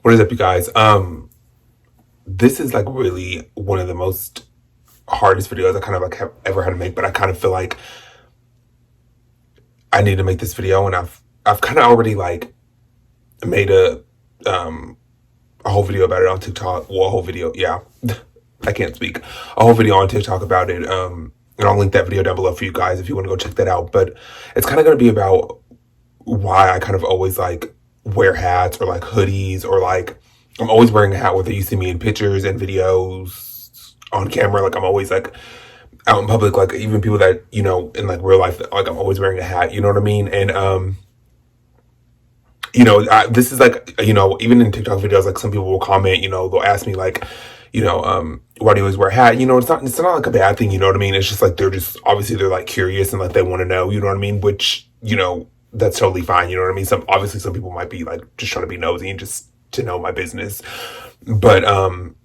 What is up, you guys? This is like really one of the most hardest videos I kind of like have ever had to make, but I kind of feel like I need to make this video, and I've kind of already like made a whole video about it on TikTok. Well, a whole video, yeah. I can't speak. A whole video on TikTok about it. And I'll link that video down below for you guys if you want to go check that out. But it's kind of going to be about why I kind of always like wear hats or like hoodies, or like I'm always wearing a hat, whether you see me in pictures and videos on camera. Like I'm always like out in public, like even people that, you know, in like real life, like I'm always wearing a hat, you know what I mean? And, this is like, even in TikTok videos, like some people will comment, they'll ask me like, why do you always wear a hat? It's not like a bad thing, you know what I mean? It's just like, they're like curious and like they want to know, you know what I mean? Which, that's totally fine, you know what I mean? Some people might be like just trying to be nosy and just to know my business. But, I'm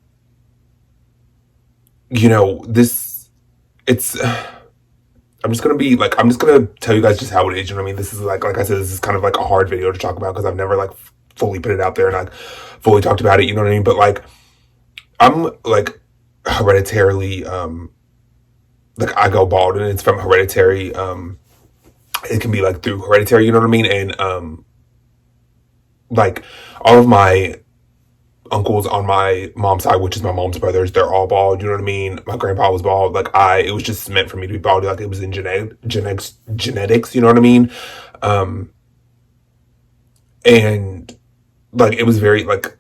just gonna tell you guys just how it is, you know what I mean? This is like I said, this is kind of like a hard video to talk about because I've never like fully put it out there and like fully talked about it, you know what I mean? But like, I'm like hereditarily, like I go bald, and it's from hereditary, it can be like through hereditary, you know what I mean? And, like all of my uncles on my mom's side, which is my mom's brothers, they're all bald, you know what I mean? My grandpa was bald. Like it was just meant for me to be bald. Like it was in genetics, you know what I mean? And like, it was very like,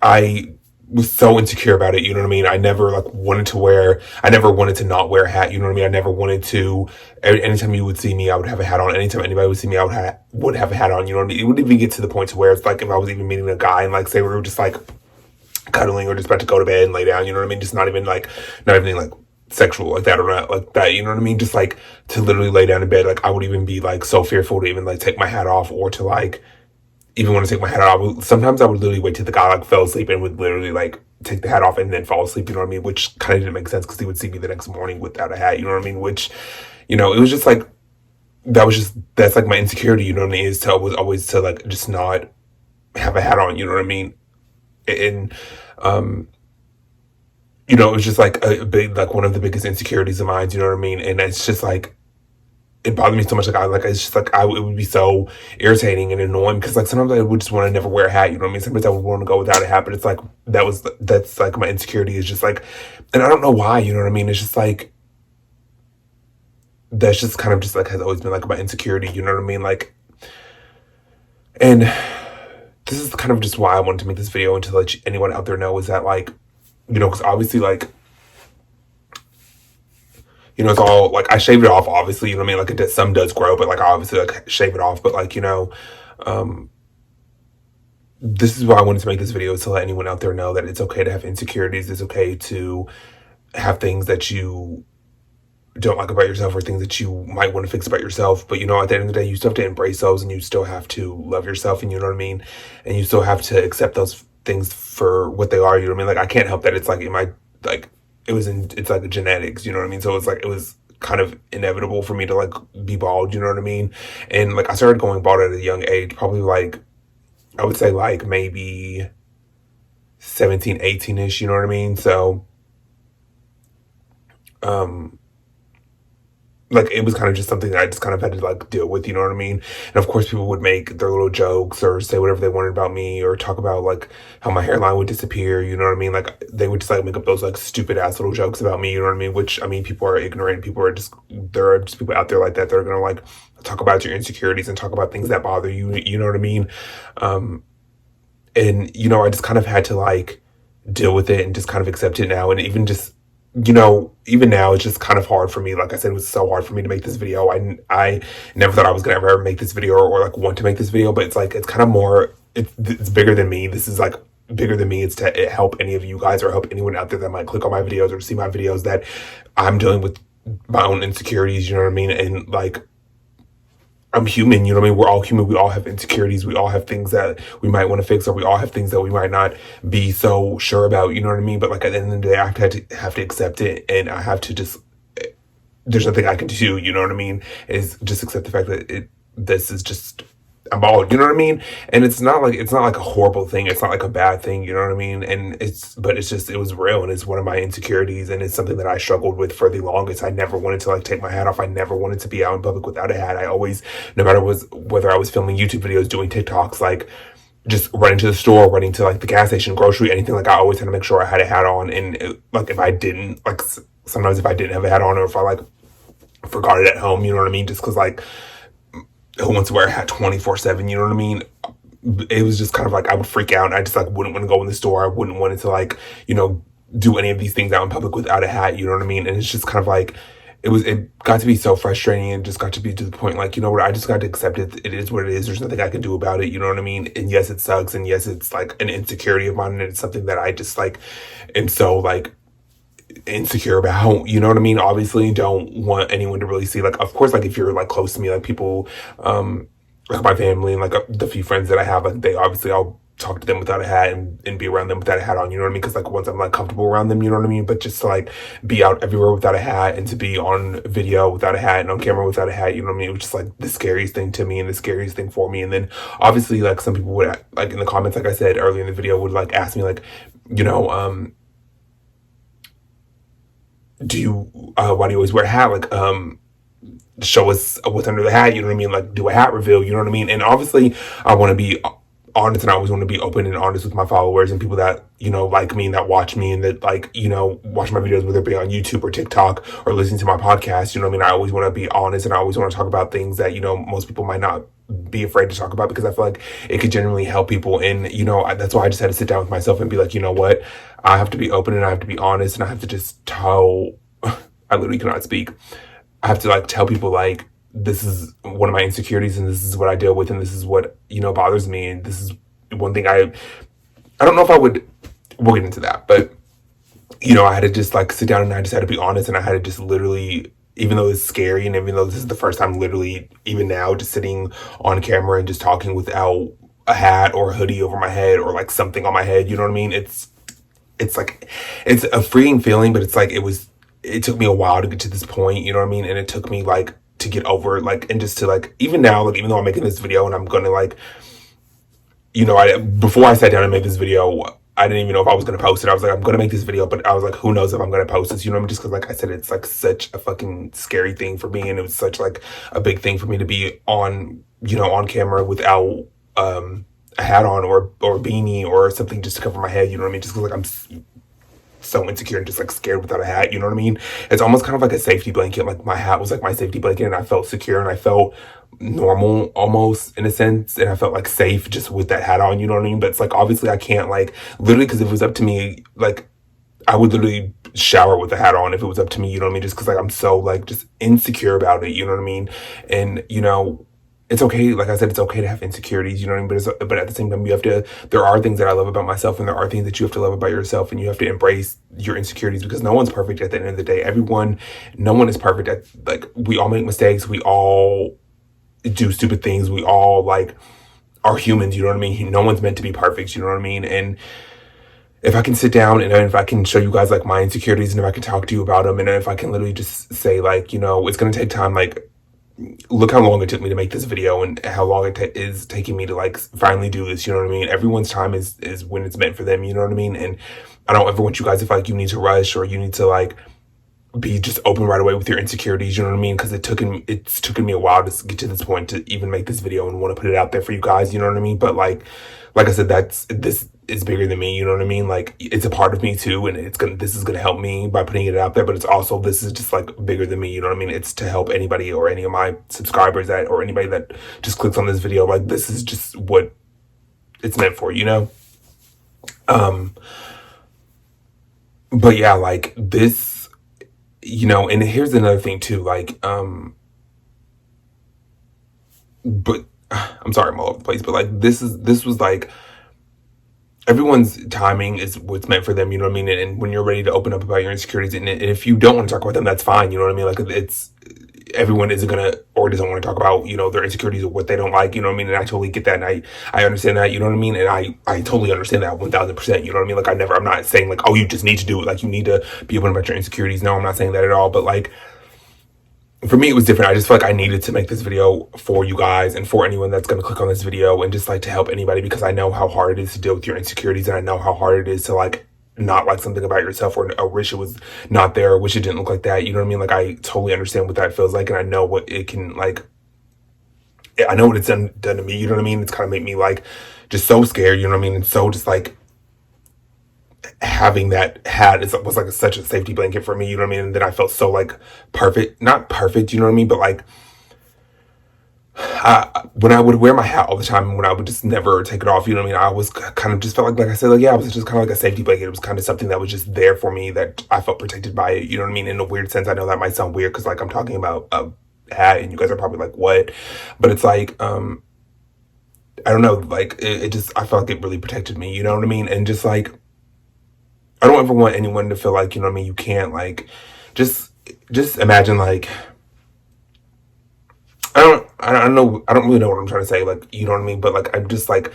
I was so insecure about it, you know what I mean? I never wanted to not wear a hat, you know what I mean? I never wanted to, anytime you would see me, I would have a hat on. Anytime anybody would see me, I would have a hat on, you know what I mean? It would even get to the point to where it's like, if I was even meeting a guy and like, say we were just like cuddling or just about to go to bed and lay down, you know what I mean? Just not even like sexual like that or not like that, you know what I mean? Just like to literally lay down in bed, like I would even be like so fearful to even like take my hat off, or to like even want to take my hat off. Sometimes I would literally wait till the guy like fell asleep and would literally like take the hat off and then fall asleep, you know what I mean? Which kind of didn't make sense because he would see me the next morning without a hat, you know what I mean? Which, it was just like, that's like my insecurity, you know what I mean? Was always to like just not have a hat on, you know what I mean? And, it was just like a big, like one of the biggest insecurities of mine, you know what I mean? And it's just like, it bothered me so much. It's just like, it would be so irritating and annoying because like sometimes I would just want to never wear a hat, you know what I mean? Sometimes I would want to go without a hat, but it's like, that's like my insecurity is just like, and I don't know why, you know what I mean? It's just like, that's just kind of just like has always been like my insecurity, you know what I mean? Like, and this is kind of just why I wanted to make this video and to let anyone out there know is that like, because obviously like, it's all like I shaved it off, obviously, you know what I mean? Like some does grow, but like I obviously like shave it off. But like, this is why I wanted to make this video, is to let anyone out there know that it's okay to have insecurities. It's okay to have things that you don't like about yourself, or things that you might want to fix about yourself. But at the end of the day, you still have to embrace those, and you still have to love yourself, and you know what I mean? And you still have to accept those things for what they are, you know what I mean? Like I can't help that it's like it's like genetics, you know what I mean? So it's like, it was kind of inevitable for me to like be bald, you know what I mean? And like I started going bald at a young age, probably like, I would say like maybe 17, 18-ish, you know what I mean? So, like it was kind of just something that I just kind of had to like deal with, you know what I mean? And of course people would make their little jokes or say whatever they wanted about me, or talk about like how my hairline would disappear, you know what I mean? Like they would just like make up those like stupid ass little jokes about me, you know what I mean? Which, I mean, people are ignorant. There are just people out there like that are gonna like talk about your insecurities and talk about things that bother you, you know what I mean? And I just kind of had to like deal with it and just kind of accept it now. And even just, even now, it's just kind of hard for me. Like I said, it was so hard for me to make this video. I never thought I was gonna ever make this video, or like want to make this video, but it's like, it's kind of more, it's bigger than me. This is like bigger than me. It's to help any of you guys, or help anyone out there that might click on my videos or see my videos, that I'm dealing with my own insecurities, you know what I mean? And like, I'm human, you know what I mean? We're all human. We all have insecurities. We all have things that we might want to fix, or we all have things that we might not be so sure about, you know what I mean? But like at the end of the day, I have to accept it, and I have to just, there's nothing I can do, you know what I mean? Is just accept the fact that this is just I'm bald, you know what I mean? And it's not like a horrible thing. It's not like a bad thing, you know what I mean? And but it's just, it was real, and it's one of my insecurities, and it's something that I struggled with for the longest. I never wanted to like take my hat off. I never wanted to be out in public without a hat. I always, no matter whether I was filming YouTube videos, doing TikToks, like just running to the store, running to like the gas station, grocery, anything, like I always had to make sure I had a hat on. And like if I didn't, like sometimes if I didn't have a hat on, or if I like forgot it at home, you know what I mean? Just because like who wants to wear a hat 24/7, you know what I mean? It was just kind of like I would freak out, and I just like wouldn't want to go in the store. I wouldn't want to like, you know, do any of these things out in public without a hat, you know what I mean? And it's just kind of like it got to be so frustrating, and just got to be to the point like, you know what, I just got to accept it. It is what it is. There's nothing I can do about it, you know what I mean? And yes, it sucks, and yes, it's like an insecurity of mine, and it's something that I just like am so like insecure about, you know what I mean? Obviously don't want anyone to really see, like, of course, like if you're like close to me, like people, like my family and like the few friends that I have, like they obviously, I'll talk to them without a hat, and be around them without a hat on, you know what I mean? Because like once I'm like comfortable around them, you know what I mean? But just to like be out everywhere without a hat, and to be on video without a hat, and on camera without a hat, you know what I mean? It was just like the scariest thing to me, and the scariest thing for me. And then obviously like some people would like in the comments, like I said earlier in the video, would like ask me like, you know, do you why do you always wear a hat? Like show us what's under the hat, you know what I mean? Like do a hat reveal, you know what I mean? And obviously I want to be honest, and I always want to be open and honest with my followers and people that, you know, like me and that watch me and that like, you know, watch my videos, whether it be on YouTube or TikTok or listening to my podcast, you know what I mean? I always want to be honest, and I always want to talk about things that, you know, most people might not be afraid to talk about, because I feel like it could genuinely help people. And, you know, that's why I just had to sit down with myself and be like, you know what? I have to be open, and I have to be honest, and I have to just tell, I literally cannot speak. I have to like tell people like, this is one of my insecurities, and this is what I deal with, and this is what, you know, bothers me. And this is one thing I don't know if I would, we'll get into that, but you know, I had to just like sit down, and I just had to be honest, and I had to just literally, even though it's scary, and even though this is the first time literally, even now, just sitting on camera and just talking without a hat or a hoodie over my head, or like something on my head, you know what I mean? It's like, it's a freeing feeling, but it's like, it took me a while to get to this point, you know what I mean? And it took me like to get over it, like, and just to like, even now, like, even though I'm making this video and I'm gonna like, you know, before I sat down and made this video, I didn't even know if I was going to post it. I was like, I'm going to make this video, but I was like, who knows if I'm going to post this, you know what I mean? Just because, like I said, it's like such a fucking scary thing for me. And it was such like a big thing for me to be on, you know, on camera without a hat on, or a beanie or something just to cover my head, you know what I mean? Just because like I'm so insecure and just like scared without a hat, you know what I mean? It's almost kind of like a safety blanket. Like my hat was like my safety blanket, and I felt secure, and I felt normal almost in a sense, and I felt like safe just with that hat on, you know what I mean? But it's like obviously I can't like literally, because if it was up to me, like I would literally shower with the hat on if it was up to me, you know what I mean? Just because like I'm so like just insecure about it, you know what I mean? And you know, it's okay. Like I said, it's okay to have insecurities, you know what I mean? But at the same time, you have to, there are things that I love about myself, and there are things that you have to love about yourself, and you have to embrace your insecurities, because no one's perfect at the end of the day. No one is perfect like, we all make mistakes. We all do stupid things. We all like are humans, you know what I mean? No one's meant to be perfect, you know what I mean? And if I can sit down, and if I can show you guys like my insecurities, and if I can talk to you about them, and if I can literally just say like, you know, it's going to take time, like, look how long it took me to make this video, and how long it is taking me to like finally do this, you know what I mean? Everyone's time is when it's meant for them, you know what I mean? And I don't ever want you guys to feel like you need to rush, or you need to like be just open right away with your insecurities, you know what I mean? Because it's taken me a while to get to this point to even make this video and want to put it out there for you guys, you know what I mean? But like I said, this is bigger than me, you know what I mean? Like it's a part of me too, and this is gonna help me by putting it out there, but it's also, this is just like bigger than me, you know what I mean? It's to help anybody, or any of my subscribers or anybody that just clicks on this video. Like this is just what it's meant for, you know? But yeah, like this, you know, and here's another thing too, like, but I'm sorry, I'm all over the place, but like this was like, everyone's timing is what's meant for them, you know what I mean? And when you're ready to open up about your insecurities, and if you don't want to talk about them, that's fine, you know what I mean? Like everyone isn't gonna, or doesn't want to talk about, you know, their insecurities or what they don't like, you know what I mean? And I totally get that, and I understand that, you know what I mean? And I totally understand that 1000%, you know what I mean? Like I'm not saying like, oh, you just need to do it, like you need to be open about your insecurities. No, I'm not saying that at all. But like, for me, it was different. I just feel like I needed to make this video for you guys and for anyone that's going to click on this video, and just like to help anybody, because I know how hard it is to deal with your insecurities, and I know how hard it is to like not like something about yourself, or wish it was not there, or wish it didn't look like that. You know what I mean? Like, I totally understand what that feels like, and I know what it can like. I know what it's done to me. You know what I mean? It's kind of made me like just so scared. You know what I mean? And so just like having that hat was like such a safety blanket for me. You know what I mean? And then I felt so like perfect, not perfect. You know what I mean? But like when I would wear my hat all the time, when I would just never take it off, you know what I mean? I was kind of just felt like I said, like, yeah, it was just kind of like a safety blanket. It was kind of something that was just there for me, that I felt protected by it. You know what I mean? In a weird sense, I know that might sound weird because like I'm talking about a hat and you guys are probably like, what? But it's like, I don't know, like it just, I felt like it really protected me. You know what I mean? And just like, I don't ever want anyone to feel like, you know what I mean, you can't like, just, just imagine like, I don't know, I don't really know what I'm trying to say, like, you know what I mean? But like, I'm just like,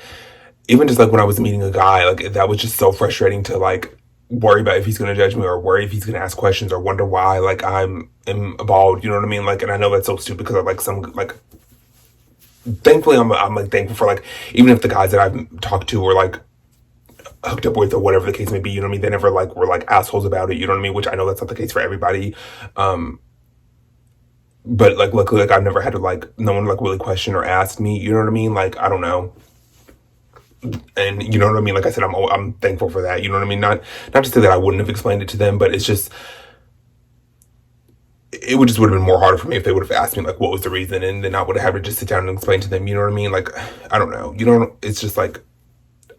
even just like when I was meeting a guy, like that was just so frustrating to like worry about if he's going to judge me, or worry if he's going to ask questions, or wonder why like am bald, you know what I mean? Like, and I know that's so stupid because I like some like, thankfully I'm like thankful for like, even if the guys that I've talked to or like hooked up with or whatever the case may be, you know what I mean? They never like were like assholes about it, you know what I mean? Which I know that's not the case for everybody. Um, but like luckily, like I've never had to like, no one like really question or ask me, you know what I mean? Like, I don't know. And you know what I mean? Like I said, I'm thankful for that. You know what I mean? Not to say that I wouldn't have explained it to them, but it's just, it would just would have been more harder for me if they would have asked me like what was the reason, and then I would have had to just sit down and explain to them. You know what I mean? Like, I don't know. You know, it's just like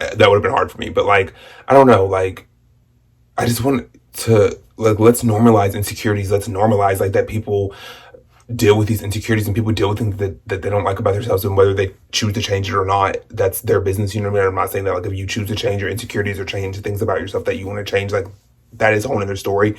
that would have been hard for me. But like, I don't know. Like, I just want to like, let's normalize insecurities. Let's normalize like that people deal with these insecurities, and people deal with things that they don't like about themselves, and whether they choose to change it or not, that's their business. You know what I mean? I'm not saying that like if you choose to change your insecurities or change things about yourself that you want to change, like that is a whole other story.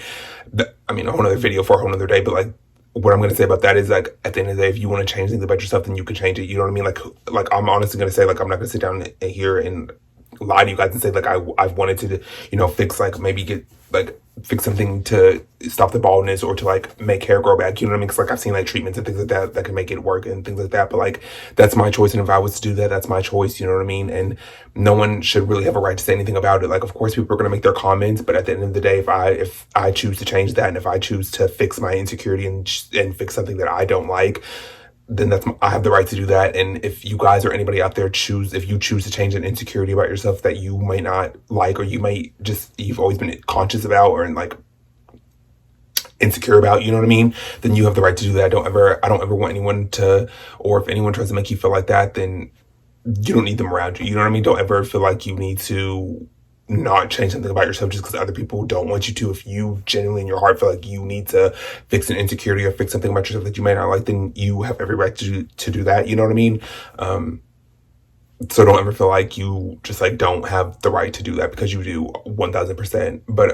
I mean, a whole other video for a whole other day. But like, what I'm going to say about that is like, at the end of the day, if you want to change things about yourself, then you can change it. You know what I mean? Like I'm honestly going to say, like, I'm not going to sit down here and lie to you guys and say like I've wanted to, you know, fix, like maybe get like fix something to stop the baldness or to like make hair grow back, you know what I mean? Because like I've seen like treatments and things like that that can make it work and things like that, but like that's my choice, and if I was to do that, that's my choice, you know what I mean? And no one should really have a right to say anything about it. Like, of course people are going to make their comments, but at the end of the day, if I choose to change that, and if I choose to fix my insecurity and fix something that I don't like, then I have the right to do that. And if you guys or anybody out there if you choose to change an insecurity about yourself that you might not like, or you've always been conscious about, or like insecure about, you know what I mean? Then you have the right to do that. I don't ever want anyone to, or if anyone tries to make you feel like that, then you don't need them around you. You know what I mean? Don't ever feel like you need to not change something about yourself just because other people don't want you to. If you genuinely in your heart feel like you need to fix an insecurity or fix something about yourself that you may not like, then you have every right to do that. You know what I mean? So don't ever feel like you just like don't have the right to do that, because you do 1000%. But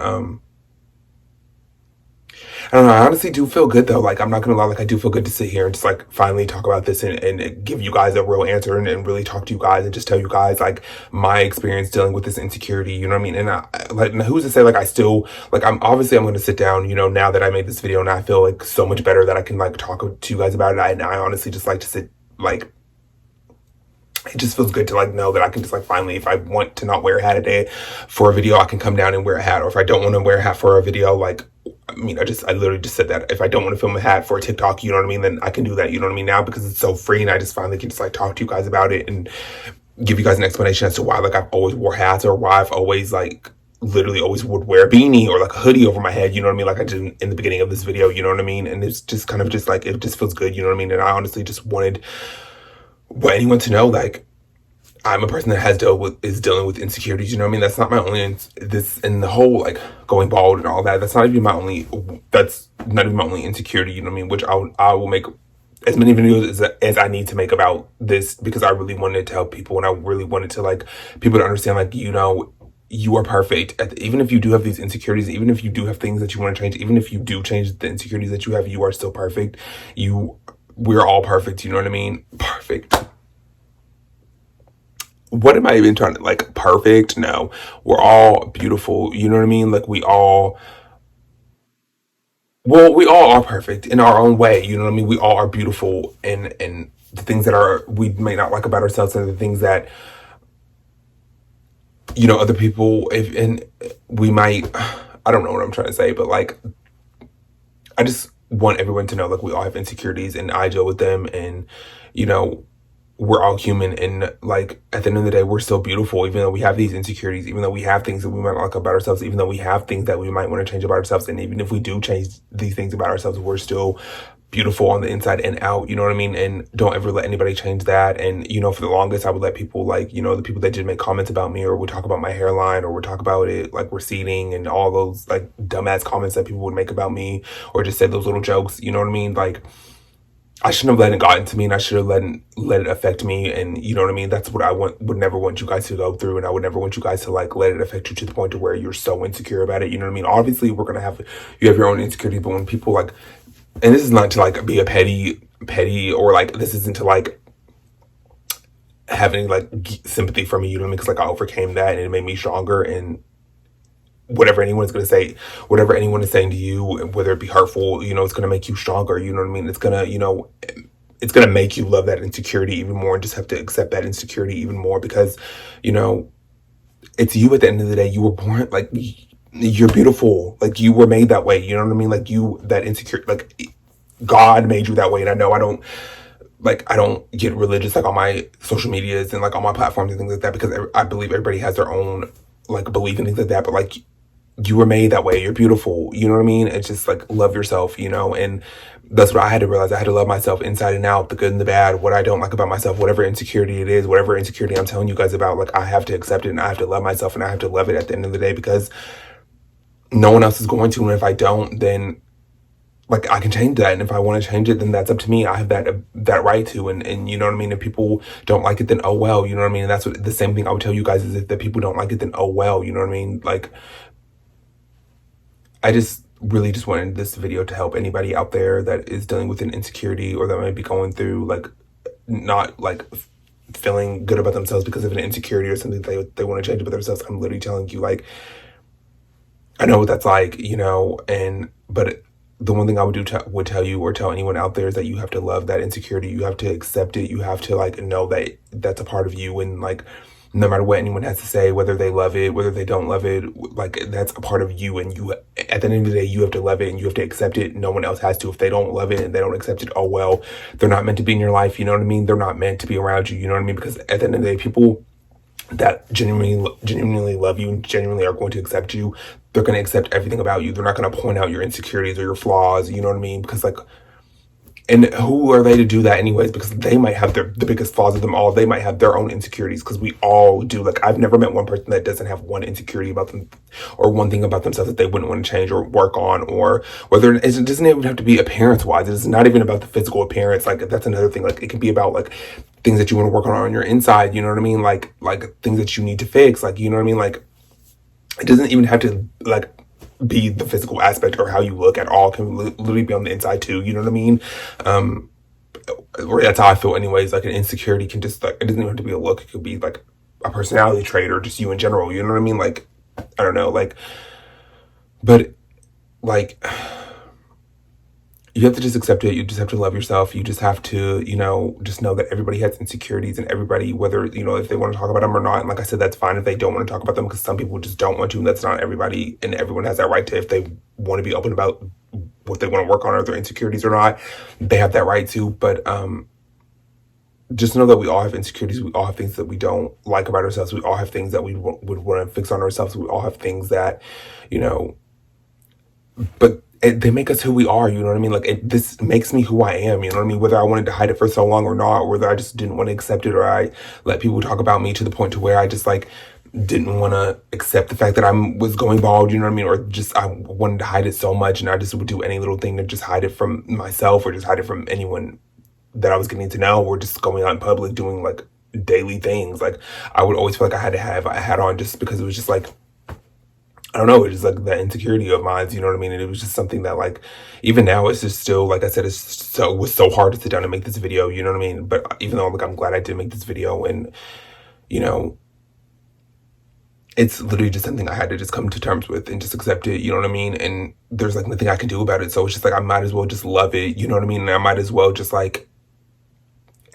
I don't know. I honestly do feel good though. Like, I'm not gonna lie. Like, I do feel good to sit here and just like finally talk about this, and give you guys a real answer, and really talk to you guys and just tell you guys like my experience dealing with this insecurity. You know what I mean? And like, who's to say like I still like I'm going to sit down. You know, now that I made this video and I feel like so much better that I can like talk to you guys about it. And I honestly just like to sit like. It just feels good to like know that I can just like finally, if I want to not wear a hat a day for a video, I can come down and wear a hat. Or if I don't want to wear a hat for a video, like, I mean, I literally just said that if I don't want to film a hat for a TikTok, you know what I mean, then I can do that, you know what I mean, now, because it's so free, and I just finally can just like talk to you guys about it and give you guys an explanation as to why like I've always wore hats, or why I've always like literally always would wear a beanie or like a hoodie over my head, you know what I mean, like I did in the beginning of this video, you know what I mean. And it's just kind of just like, it just feels good, you know what I mean. And I honestly just wanted anyone to know, like, I'm a person that is dealing with insecurities. You know what I mean? That's not my only this and the whole like going bald and all that. That's not even my only. That's not even my only insecurity. You know what I mean? Which I will make as many videos as I need to make about this, because I really wanted to help people, and I really wanted to like people to understand, like, you know, you are perfect. Even if you do have these insecurities, even if you do have things that you want to change, even if you do change the insecurities that you have, you are still perfect. We're all perfect. You know what I mean? Perfect. What am I even trying to like perfect? No, we're all beautiful. You know what I mean? Like we all well, we all are perfect in our own way. You know what I mean? We all are beautiful, and the things that are we may not like about ourselves, and the things that other people, if and we might. I don't know what I'm trying to say, but like I just want everyone to know like we all have insecurities, and I deal with them, and you know we're all human, and like at the end of the day we're still beautiful even though we have these insecurities, even though we have things that we might not like about ourselves, even though we have things that we might want to change about ourselves, and even if we do change these things about ourselves, we're still beautiful on the inside and out, you know what I mean? And don't ever let anybody change that. And for the longest I would let people, like the people that did make comments about me, or would talk about my hairline, or would talk about it like receding, and all those like dumbass comments that people would make about me, or just say those little jokes, you know what I mean? Like I shouldn't have let it gotten to me, and I should have let it affect me. And you know what I mean? That's what I would never want you guys to go through, and I would never want you guys to like let it affect you to the point to where you're so insecure about it. You know what I mean? Obviously, you have your own insecurity, but when people like, and this is not to like be a petty, or like this isn't to like have any like sympathy for me. You know what I mean? Because like I overcame that, and it made me stronger. And whatever anyone's going to say, whatever anyone is saying to you, whether it be hurtful, it's going to make you stronger. You know what I mean? It's going to make you love that insecurity even more, and just have to accept that insecurity even more, because, it's you at the end of the day. You were born, like, you're beautiful. Like, you were made that way. You know what I mean? Like, that insecure, like, God made you that way. And I know I don't get religious, like, on my social medias and, like, on my platforms and things like that, because I believe everybody has their own, like, belief and things like that. But, like, you were made that way. You're beautiful. You know what I mean? It's just like love yourself, and that's what I had to realize. I had to love myself inside and out, the good and the bad, what I don't like about myself, whatever insecurity it is, whatever insecurity I'm telling you guys about, like I have to accept it, and I have to love myself, and I have to love it at the end of the day, because no one else is going to. And if I don't, then like I can change that. And if I want to change it, then that's up to me. I have that right to, and you know what I mean? If people don't like it, then oh well, you know what I mean? And that's what the same thing I would tell you guys is, if the people don't like it, then oh well, you know what I mean? Like I just really just wanted this video to help anybody out there that is dealing with an insecurity, or that might be going through like not like feeling good about themselves because of an insecurity or something they want to change about themselves. I'm literally telling you, like, I know what that's like, but the one thing I would tell you, or tell anyone out there, is that you have to love that insecurity. You have to accept it. You have to like know that that's a part of you, and like no matter what anyone has to say, whether they love it, whether they don't love it, like that's a part of you. And you, at the end of the day, you have to love it, and you have to accept it. No one else has to. If they don't love it and they don't accept it, oh well, they're not meant to be in your life. You know what I mean? They're not meant to be around you. You know what I mean? Because at the end of the day, people that genuinely love you and genuinely are going to accept you, they're going to accept everything about you. They're not going to point out your insecurities or your flaws. You know what I mean? Because like, and who are they to do that anyways? Because they might have the biggest flaws of them all. They might have their own insecurities, because we all do. Like, I've never met one person that doesn't have one insecurity about them, or one thing about themselves that they wouldn't want to change or work on, or whether it doesn't even have to be appearance wise. It's not even about the physical appearance. Like, that's another thing. Like, it can be about like things that you want to work on your inside. You know what I mean? Like things that you need to fix. Like, you know what I mean? Like, it doesn't even have to like be the physical aspect or how you look at all. It can literally be on the inside too. You know what I mean? Or that's how I feel anyways. Like an insecurity can just like, it doesn't even have to be a look. It could be like a personality trait, or just you in general. You know what I mean? Like, I don't know, like, but like, you have to just accept it. You just have to love yourself. You just have to, just know that everybody has insecurities, and everybody, whether, if they want to talk about them or not. And like I said, that's fine if they don't want to talk about them, because some people just don't want to, and that's not everybody. And everyone has that right to, if they want to be open about what they want to work on, or their insecurities or not, they have that right to. But just know that we all have insecurities. We all have things that we don't like about ourselves. We all have things that we would want to fix on ourselves. We all have things that, but they make us who we are. You know what I mean? Like, this makes me who I am. You know what I mean? Whether I wanted to hide it for so long or not, or whether I just didn't want to accept it, or I let people talk about me to the point to where I just like didn't want to accept the fact that I was going bald. You know what I mean? Or just I wanted to hide it so much, and I just would do any little thing to just hide it from myself, or just hide it from anyone that I was getting to know, or just going out in public doing like daily things. Like, I would always feel like I had to have a hat on, just because it was just like, I don't know, it's just like that insecurity of mine, you know what I mean? And it was just something that, like, even now it's just still, like I said, it was so hard to sit down and make this video, you know what I mean? But even though, like, I'm glad I did make this video, and, it's literally just something I had to just come to terms with and just accept it, you know what I mean? And there's like nothing I can do about it. So it's just like, I might as well just love it, you know what I mean? And I might as well just like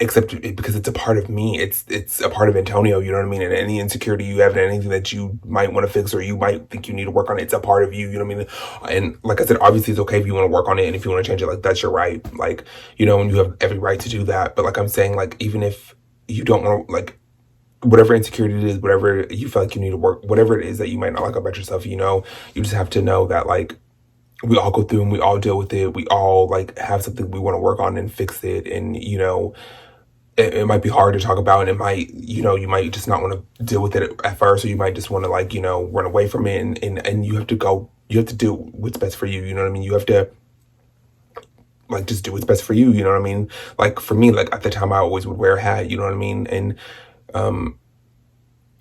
accept it because it's a part of me. It's a part of Antonio, you know what I mean? And any insecurity you have and anything that you might want to fix or you might think you need to work on, it's a part of you, you know what I mean? And like I said, obviously it's okay if you want to work on it and if you want to change it, like that's your right. Like, you know, and you have every right to do that. But like I'm saying, like, even if you don't want to, like, whatever insecurity it is, whatever you feel like you need to work, whatever it is that you might not like about yourself, you know, you just have to know that like we all go through and we all deal with it. We all like have something we want to work on and fix it. And, you know, it might be hard to talk about and it might, you know, you might just not want to deal with it at first, or you might just want to like, you know, run away from it and you have to go, you have to do what's best for you. You know what I mean? You have to like just do what's best for you. You know what I mean? Like for me, like at the time I always would wear a hat, you know what I mean? And,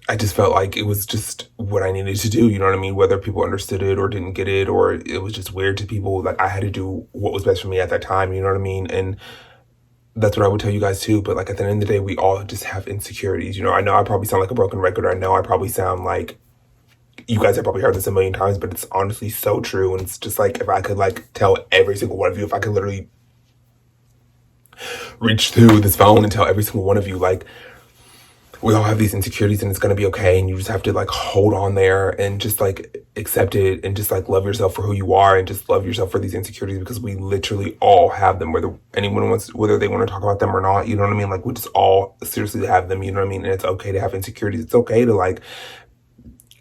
I just felt like it was just what I needed to do, you know what I mean? Whether people understood it or didn't get it, or it was just weird to people, like I had to do what was best for me at that time, you know what I mean? And that's what I would tell you guys too. But like at the end of the day, we all just have insecurities. You know, I know I probably sound like a broken record. I know I probably sound like you guys have probably heard this a million times, but it's honestly so true. And it's just like if I could like tell every single one of you, if I could literally reach through this phone and tell every single one of you, like we all have these insecurities and it's going to be okay. And you just have to like hold on there and just like accept it and just like love yourself for who you are and just love yourself for these insecurities, because we literally all have them, whether anyone wants, whether they want to talk about them or not, you know what I mean? Like we just all seriously have them, you know what I mean? And it's okay to have insecurities. It's okay to like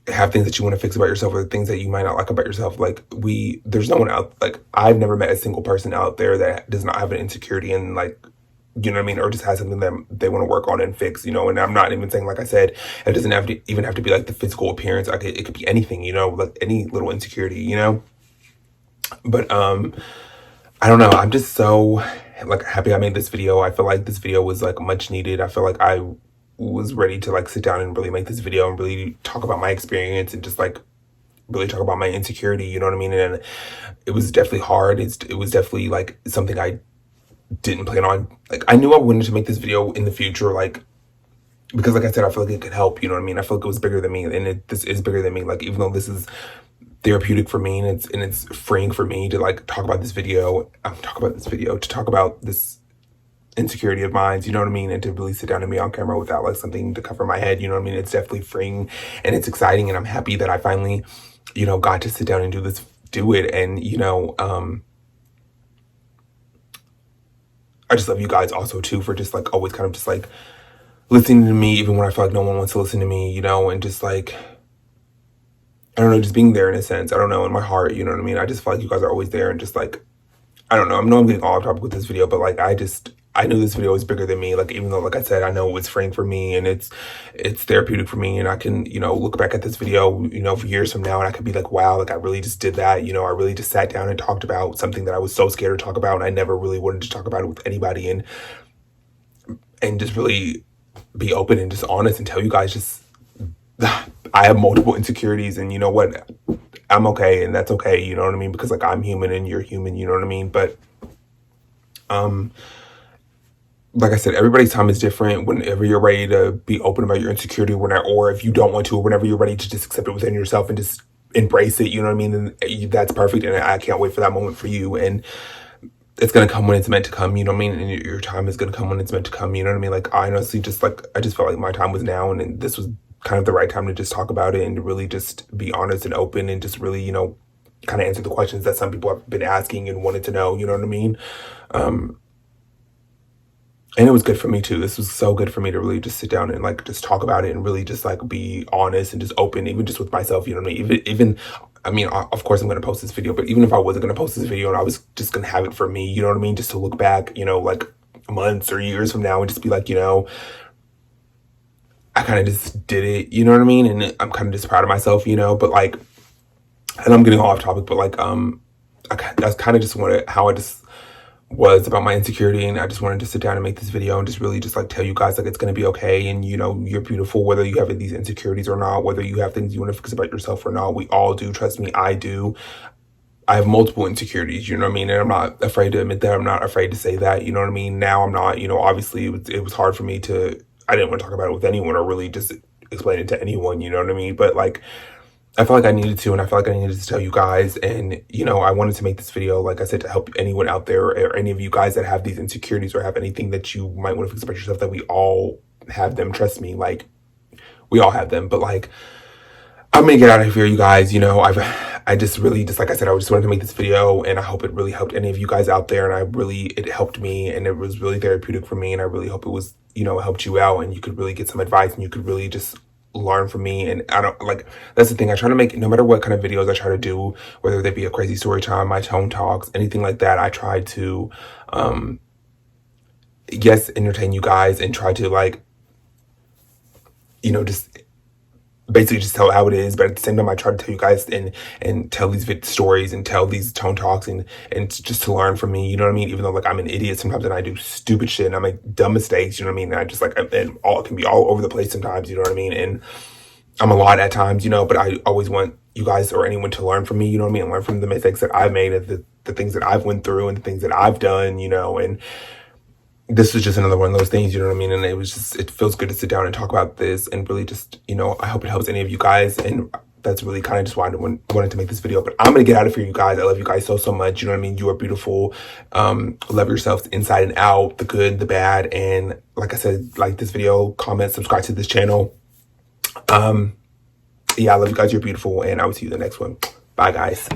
have things that you want to fix about yourself or things that you might not like about yourself. Like there's no one out, like I've never met a single person out there that does not have an insecurity and like, you know what I mean? Or just has something that they want to work on and fix, you know? And I'm not even saying, like I said, it doesn't have to even have to be like the physical appearance. Like it could be anything, you know, like any little insecurity, you know? But, I don't know. I'm just so like happy I made this video. I feel like this video was like much needed. I feel like I was ready to like sit down and really make this video and really talk about my experience and just like really talk about my insecurity, you know what I mean? And it was definitely hard. It was definitely like something I didn't plan on. Like I knew I wanted to make this video in the future, like because like I said, I feel like it could help, you know what I mean? I feel like it was bigger than me, and this is bigger than me. Like even though this is therapeutic for me and it's freeing for me to like talk about this video, to talk about this insecurity of mine, you know what I mean? And to really sit down and be on camera without like something to cover my head, you know what I mean? It's definitely freeing and it's exciting, and I'm happy that I finally, you know, got to sit down and do it. And, you know, I just love you guys also too for just like always kind of just like listening to me even when I feel like no one wants to listen to me, you know, and just like, I don't know, just being there in a sense. I don't know, in my heart, you know what I mean? I just feel like you guys are always there and just like, I don't know. I know I'm getting all off topic with this video, but like I knew this video was bigger than me. Like even though, like I said, I know it was freeing for me and it's therapeutic for me, and I can, you know, look back at this video, you know, for years from now and I could be like, wow, like I really just did that. You know, I really just sat down and talked about something that I was so scared to talk about and I never really wanted to talk about it with anybody, and just really be open and just honest and tell you guys just I have multiple insecurities, and you know what? I'm okay, and that's okay, you know what I mean? Because like I'm human and you're human, you know what I mean? But like I said, everybody's time is different. Whenever you're ready to be open about your insecurity, or if you don't want to, or whenever you're ready to just accept it within yourself and just embrace it, you know what I mean? And that's perfect, and I can't wait for that moment for you. And it's gonna come when it's meant to come, you know what I mean? And your time is gonna come when it's meant to come, you know what I mean? Like I honestly just felt like my time was now, and this was kind of the right time to just talk about it and to really just be honest and open and just really, you know, kind of answer the questions that some people have been asking and wanted to know, you know what I mean? And it was good for me too. This was so good for me to really just sit down and like just talk about it and really just like be honest and just open, even just with myself, you know what I mean? Even I mean, of course I'm going to post this video, but even if I wasn't going to post this video and I was just going to have it for me, you know what I mean? Just to look back, you know, like months or years from now and just be like, you know, I kind of just did it, you know what I mean? And I'm kind of just proud of myself, you know, but like, and I'm getting off topic, but like, that's kind of just how I just was about my insecurity, and I just wanted to sit down and make this video and just really just like tell you guys like it's going to be okay, and you know, you're beautiful whether you have these insecurities or not, whether you have things you want to fix about yourself or not. We all do, trust me, I do. I have multiple insecurities, you know what I mean? And I'm not afraid to admit that. I'm not afraid to say that, you know what I mean? Now I'm not, you know, obviously it was hard for me I didn't want to talk about it with anyone or really just explain it to anyone, you know what I mean? But like, I felt like I needed to, and I felt like I needed to tell you guys. And, you know, I wanted to make this video, like I said, to help anyone out there or any of you guys that have these insecurities or have anything that you might want to fix about yourself, that we all have them. Trust me, like, we all have them. But like, I'm gonna get out of here, you guys. You know, I just really, just like I said, I just wanted to make this video, and I hope it really helped any of you guys out there. And it helped me, and it was really therapeutic for me. And I really hope it was, you know, helped you out, and you could really get some advice, and you could really just learn from me. And I don't like, that's the thing. I try to make, no matter what kind of videos I try to do, whether they be a crazy story time, my tone talks, anything like that, I try to, yes, entertain you guys, and try to, like, you know, just basically just tell how it is. But at the same time, I try to tell you guys and tell these stories and tell these tone talks and just to learn from me, you know what I mean? Even though like I'm an idiot sometimes and I do stupid shit and I make dumb mistakes, you know what I mean? And I just like, and all it can be all over the place sometimes, you know what I mean? And I'm a lot at times, you know, but I always want you guys or anyone to learn from me, you know what I mean? And learn from the mistakes that I've made and the things that I've went through and the things that I've done, you know. And this was just another one of those things, you know what I mean? And it feels good to sit down and talk about this and really just, you know, I hope it helps any of you guys. And that's really kind of just why I wanted to make this video. But I'm going to get out of here, you guys. I love you guys so much. You know what I mean? You are beautiful. Love yourselves inside and out, the good, the bad. And like I said, like this video, comment, subscribe to this channel. Yeah, I love you guys. You're beautiful. And I will see you in the next one. Bye, guys.